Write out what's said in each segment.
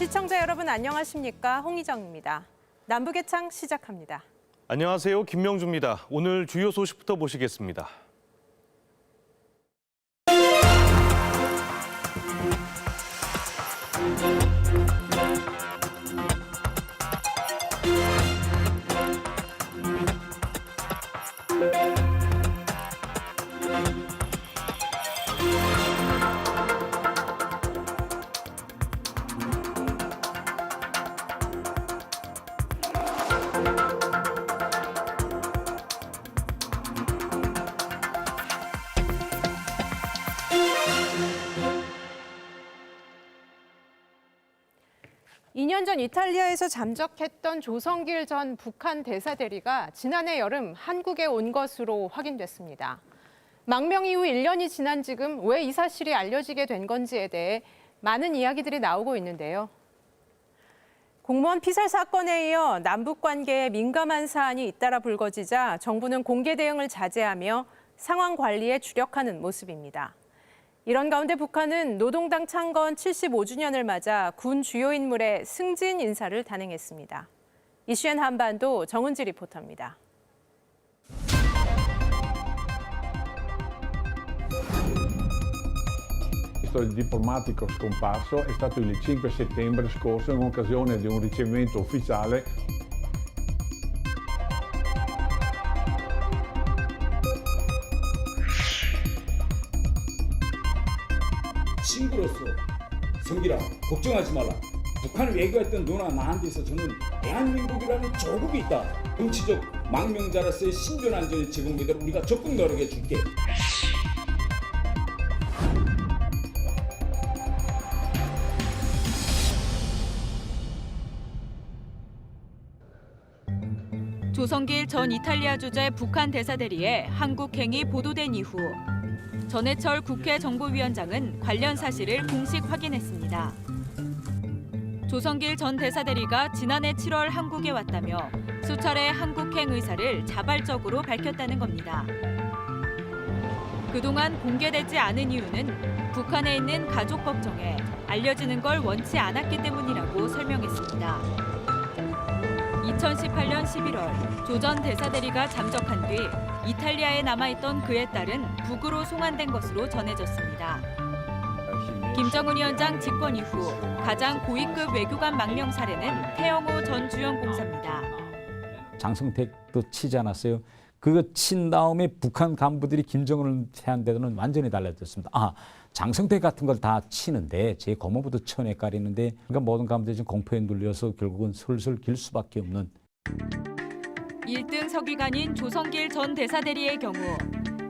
시청자 여러분 안녕하십니까? 홍희정입니다. 남북의 창 시작합니다. 안녕하세요. 김명주입니다. 오늘 주요 소식부터 보시겠습니다. 이 년 전 이탈리아에서 잠적했던 조성길 전 북한 대사 대리가 지난해 여름 한국에 온 것으로 확인됐습니다. 망명 이후 1년이 지난 지금 왜 이 사실이 알려지게 된 건지에 대해 많은 이야기들이 나오고 있는데요. 공무원 피살 사건에 이어 남북 관계에 민감한 사안이 잇따라 불거지자 정부는 공개 대응을 자제하며 상황 관리에 주력하는 모습입니다. 이런 가운데 북한은 노동당 창건 75주년을 맞아 군 주요 인물의 승진 인사를 단행했습니다. 이슈엔 한반도 정은지 리포터입니다. Il diplomatico scomparso è stato il 5 settembre scorso in occasione di un ricevimento ufficiale. 친구로서 성길아 걱정하지 말라. 북한을 외교했던 너나 나한테 있어 저는 대한민국이라는 조국이 있다. 정치적 망명자로서의 신변 안전의 제공기대로 우리가 적극 노력해 줄게. 조성길 전 이탈리아 주재 북한 대사 대리의 한국 행이 보도된 이후 전해철 국회 정보위원장은 관련 사실을 공식 확인했습니다. 조성길 전 대사 대리가 지난해 7월 한국에 왔다며 수차례 한국행 의사를 자발적으로 밝혔다는 겁니다. 그동안 공개되지 않은 이유는 북한에 있는 가족 걱정에 알려지는 걸 원치 않았기 때문이라고 설명했습니다. 2018년 11월 조 전 대사 대리가 잠적한 뒤 이탈리아에 남아있던 그의 딸은 북으로 송환된 것으로 전해졌습니다. 김정은 위원장 집권 이후 가장 고위급 외교관 망명 사례는 태영호 전 주연공사입니다. 장성택도 치지 않았어요. 그거 친 다음에 북한 간부들이 김정은을 태한 데는 완전히 달라졌습니다. 장성택 같은 걸 다 치는데 제 고모부도 천에 깔리는데 그러니까 모든 간부들이 지금 공포에 눌려서 결국은 슬슬 길 수밖에 없는. 1등 서기관인 조성길 전 대사 대리의 경우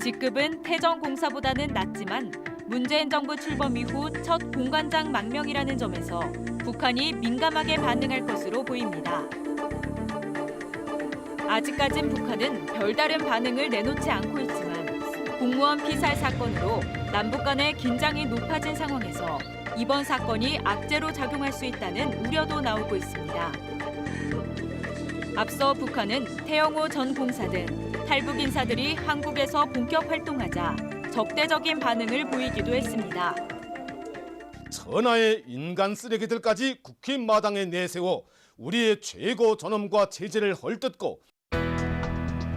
직급은 태정 공사보다는 낮지만 문재인 정부 출범 이후 첫 공관장 망명이라는 점에서 북한이 민감하게 반응할 것으로 보입니다. 아직까진 북한은 별다른 반응을 내놓지 않고 있지만 공무원 피살 사건으로 남북 간의 긴장이 높아진 상황에서 이번 사건이 악재로 작용할 수 있다는 우려도 나오고 있습니다. 앞서 북한은 태영호 전 공사 등 탈북 인사들이 한국에서 본격 활동하자 적대적인 반응을 보이기도 했습니다. 천하의 인간 쓰레기들까지 국회 마당에 내세워 우리의 최고 존엄과 체제를 헐뜯고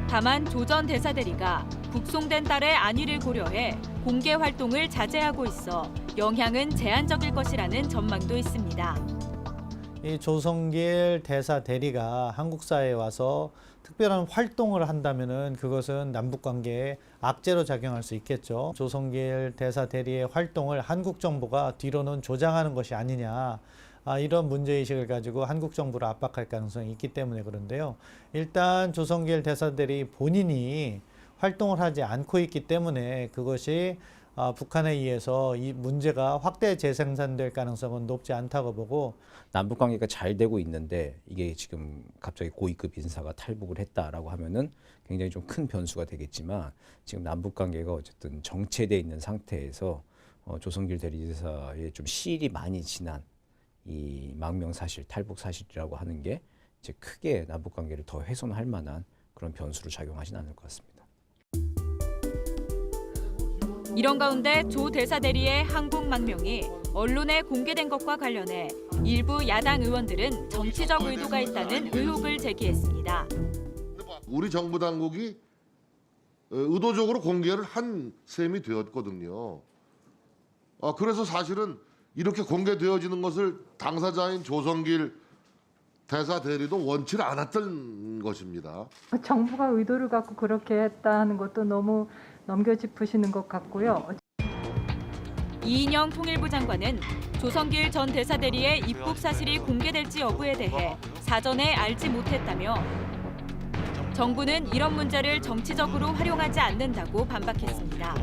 다만 조 전 대사 대리가 북송된 딸의 안위를 고려해 공개 활동을 자제하고 있어 영향은 제한적일 것이라는 전망도 있습니다. 이 조성길 대사 대리가 한국 사회에 와서 특별한 활동을 한다면은 그것은 남북 관계에 악재로 작용할 수 있겠죠. 조성길 대사 대리의 활동을 한국 정부가 뒤로는 조장하는 것이 아니냐. 이런 문제의식을 가지고 한국 정부를 압박할 가능성이 있기 때문에 그런데요. 일단 조성길 대사 대리 본인이 활동을 하지 않고 있기 때문에 그것이 북한에 의해서 이 문제가 확대 재생산될 가능성은 높지 않다고 보고, 남북 관계가 잘 되고 있는데 이게 지금 갑자기 고위급 인사가 탈북을 했다라고 하면은 굉장히 좀 큰 변수가 되겠지만 지금 남북 관계가 어쨌든 정체돼 있는 상태에서 조성길 대리대사의 좀 시일이 많이 지난 이 망명 사실, 탈북 사실이라고 하는 게 이제 크게 남북 관계를 더 훼손할 만한 그런 변수로 작용하지는 않을 것 같습니다. 이런 가운데 조 대사 대리의 한국 망명이 언론에 공개된 것과 관련해 일부 야당 의원들은 정치적 의도가 있다는 의혹을 제기했습니다. 우리 정부 당국이 의도적으로 공개를 한 셈이 되었거든요. 그래서 사실은 이렇게 공개되어지는 것을 당사자인 조성길 대사 대리도 원치 않았던 것입니다. 정부가 의도를 갖고 그렇게 했다 하는 것도 너무 넘겨짚으시는 것 같고요. 이인영 통일부 장관은 조성길 전 대사 대리의 입국 사실이 공개될지 여부에 대해 사전에 알지 못했다며 정부는 이런 문제를 정치적으로 활용하지 않는다고 반박했습니다.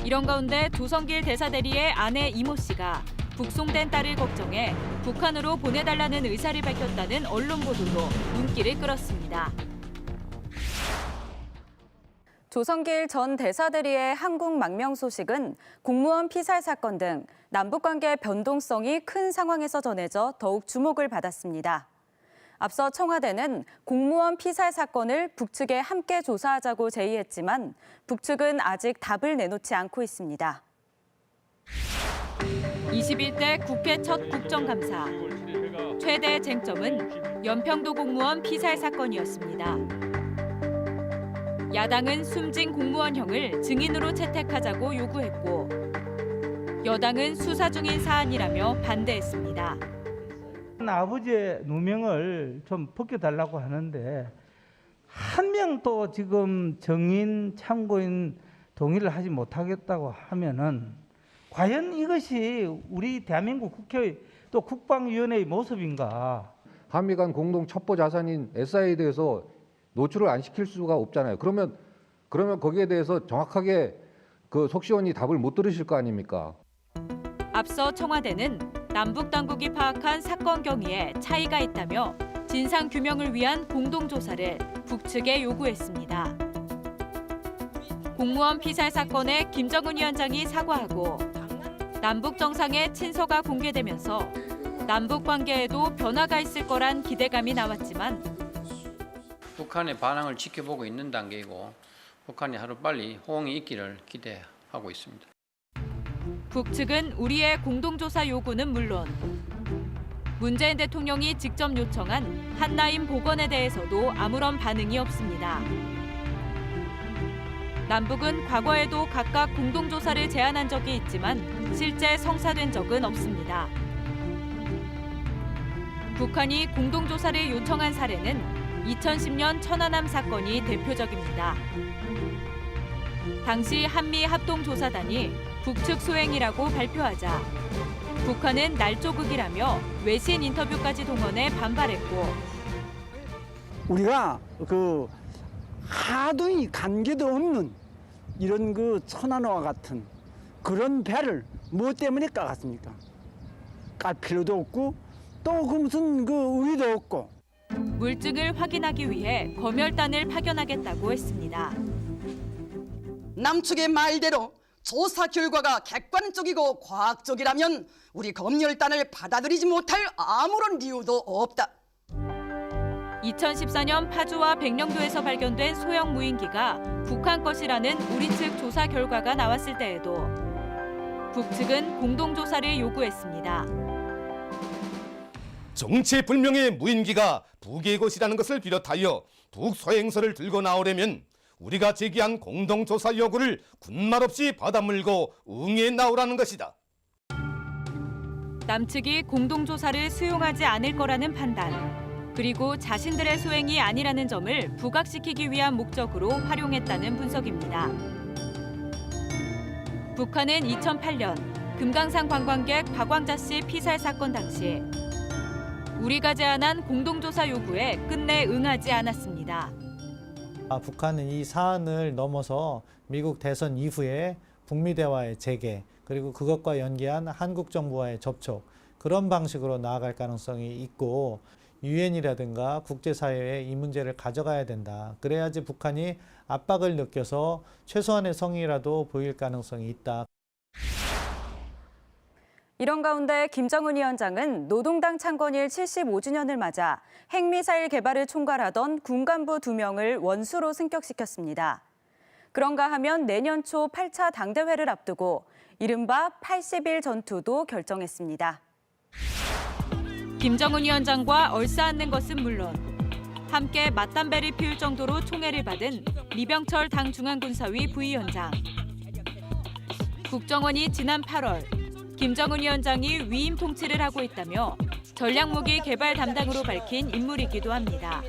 이런 가운데 조성길 대사 대리의 아내 이모 씨가 북송된 딸을 걱정해 북한으로 보내달라는 의사를 밝혔다는 언론 보도도 눈길을 끌었습니다. 조성길 전 대사 대리의 한국 망명 소식은 공무원 피살 사건 등 남북관계 변동성이 큰 상황에서 전해져 더욱 주목을 받았습니다. 앞서 청와대는 공무원 피살 사건을 북측에 함께 조사하자고 제의했지만 북측은 아직 답을 내놓지 않고 있습니다. 21대 국회 첫 국정감사. 최대 쟁점은 연평도 공무원 피살 사건이었습니다. 야당은 숨진 공무원형을 증인으로 채택하자고 요구했고 여당은 수사 중인 사안이라며 반대했습니다. 아버지의 누명을 좀 벗겨달라고 하는데 한 명도 지금 증인, 참고인 동의를 하지 못하겠다고 하면은 과연 이것이 우리 대한민국 국회 또 국방위원회의 모습인가? 한미 간 공동 첩보 자산인 SI에 대해서 노출을 안 시킬 수가 없잖아요. 그러면 거기에 대해서 정확하게 그 속시원히 답을 못 들으실 거 아닙니까? 앞서 청와대는 남북 당국이 파악한 사건 경위에 차이가 있다며 진상 규명을 위한 공동조사를 북측에 요구했습니다. 공무원 피살 사건에 김정은 위원장이 사과하고 남북 정상의 친서가 공개되면서 남북 관계에도 변화가 있을 거란 기대감이 나왔지만 북한의 반응을 지켜보고 있는 단계이고 북한이 하루빨리 호응이 있기를 기대하고 있습니다. 북측은 우리의 공동조사 요구는 물론 문재인 대통령이 직접 요청한 한라인 복원에 대해서도 아무런 반응이 없습니다. 남북은 과거에도 각각 공동조사를 제안한 적이 있지만 실제 성사된 적은 없습니다. 북한이 공동조사를 요청한 사례는 2010년 천안함 사건이 대표적입니다. 당시 한미합동조사단이 북측 소행이라고 발표하자 북한은 날조극이라며 외신 인터뷰까지 동원해 반발했고 우리가 하도 관계도 없는 이런 천안호와 같은 그런 배를 무엇 때문에 까갔습니까? 깔 필요도 없고 또 무슨 의의도 없고. 물증을 확인하기 위해 검열단을 파견하겠다고 했습니다. 남측의 말대로 조사 결과가 객관적이고 과학적이라면 우리 검열단을 받아들이지 못할 아무런 이유도 없다. 2014년 파주와 백령도에서 발견된 소형 무인기가 북한 것이라는 우리 측 조사 결과가 나왔을 때에도 북측은 공동조사를 요구했습니다. 정체불명의 무인기가 북의 것이라는 것을 비롯하여 북소행서를 들고 나오려면 우리가 제기한 공동조사 요구를 군말 없이 받아물고 응해 나오라는 것이다. 남측이 공동조사를 수용하지 않을 거라는 판단, 그리고 자신들의 소행이 아니라는 점을 부각시키기 위한 목적으로 활용했다는 분석입니다. 북한은 2008년 금강산 관광객 박광자 씨 피살 사건 당시 우리가 제안한 공동조사 요구에 끝내 응하지 않았습니다. 북한은 이 사안을 넘어서 미국 대선 이후에 북미 대화의 재개, 그리고 그것과 연계한 한국 정부와의 접촉, 그런 방식으로 나아갈 가능성이 있고 유엔이라든가 국제사회에 이 문제를 가져가야 된다. 그래야지 북한이 압박을 느껴서 최소한의 성의라도 보일 가능성이 있다. 이런 가운데 김정은 위원장은 노동당 창건일 75주년을 맞아 핵미사일 개발을 총괄하던 군간부 2명을 원수로 승격시켰습니다. 그런가 하면 내년 초 8차 당대회를 앞두고 이른바 80일 전투도 결정했습니다. 김정은 위원장과 얼싸안는 것은 물론 함께 맞담배를 피울 정도로 총애를 받은 리병철 당 중앙군사위 부위원장. 국정원이 지난 8월 김정은 위원장이 위임 통치를 하고 있다며 전략무기 개발 담당으로 밝힌 인물이기도 합니다.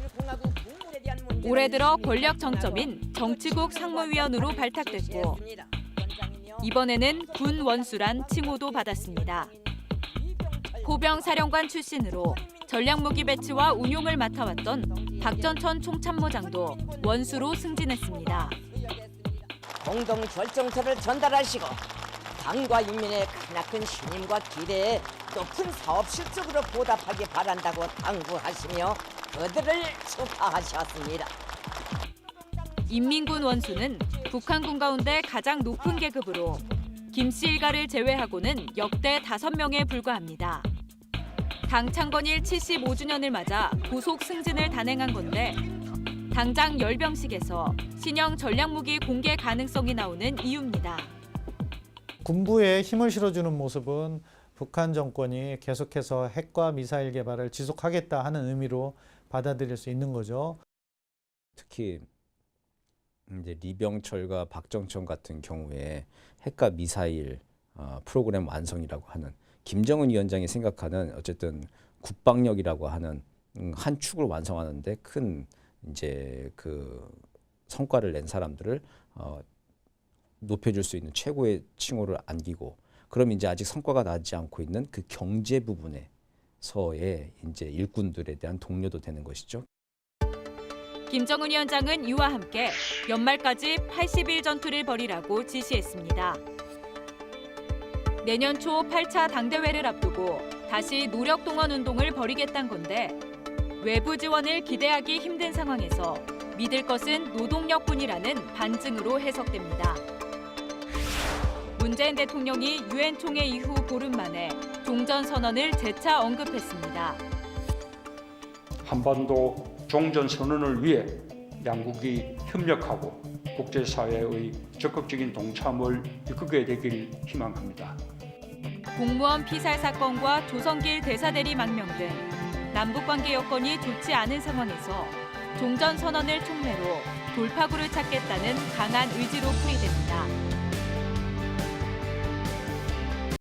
올해 들어 권력 정점인 정치국 상무위원으로 발탁됐고 이번에는 군 원수란 칭호도 받았습니다. 포병사령관 출신으로 전략무기 배치와 운용을 맡아왔던 박전천 총참모장도 원수로 승진했습니다. 공동 결정서를 전달하시고 당과 인민의 크나큰 신임과 기대에 높은 사업 실적으로 보답하기 바란다고 당부하시며 그들을 축하하셨습니다. 인민군 원수는 북한군 가운데 가장 높은 계급으로 김씨 일가를 제외하고는 역대 5명에 불과합니다. 당 창건일 75주년을 맞아 고속 승진을 단행한 건데 당장 열병식에서 신형 전략무기 공개 가능성이 나오는 이유입니다. 군부에 힘을 실어주는 모습은 북한 정권이 계속해서 핵과 미사일 개발을 지속하겠다 하는 의미로 받아들일 수 있는 거죠. 특히 이제 리병철과 박정천 같은 경우에 핵과 미사일 프로그램 완성이라고 하는 김정은 위원장이 생각하는 어쨌든 국방력이라고 하는 한 축을 완성하는데 큰 이제 그 성과를 낸 사람들을 높여줄 수 있는 최고의 칭호를 안기고, 그럼 이제 아직 성과가 나지 않고 있는 그 경제 부분에서의 이제 일꾼들에 대한 동료도 되는 것이죠. 김정은 위원장은 이와 함께 연말까지 80일 전투를 벌이라고 지시했습니다. 내년 초 8차 당대회를 앞두고 다시 노력 동원 운동을 벌이겠다는 건데 외부 지원을 기대하기 힘든 상황에서 믿을 것은 노동력뿐이라는 반증으로 해석됩니다. 문재인 대통령이 유엔 총회 이후 보름 만에 종전선언을 재차 언급했습니다. 한반도 종전선언을 위해 양국이 협력하고 국제사회의 적극적인 동참을 이끌게 되길 희망합니다. 공무원 피살 사건과 조성길 대사대리 망명 등 남북관계 여건이 좋지 않은 상황에서 종전선언을 촉매로 돌파구를 찾겠다는 강한 의지로 풀이됩니다.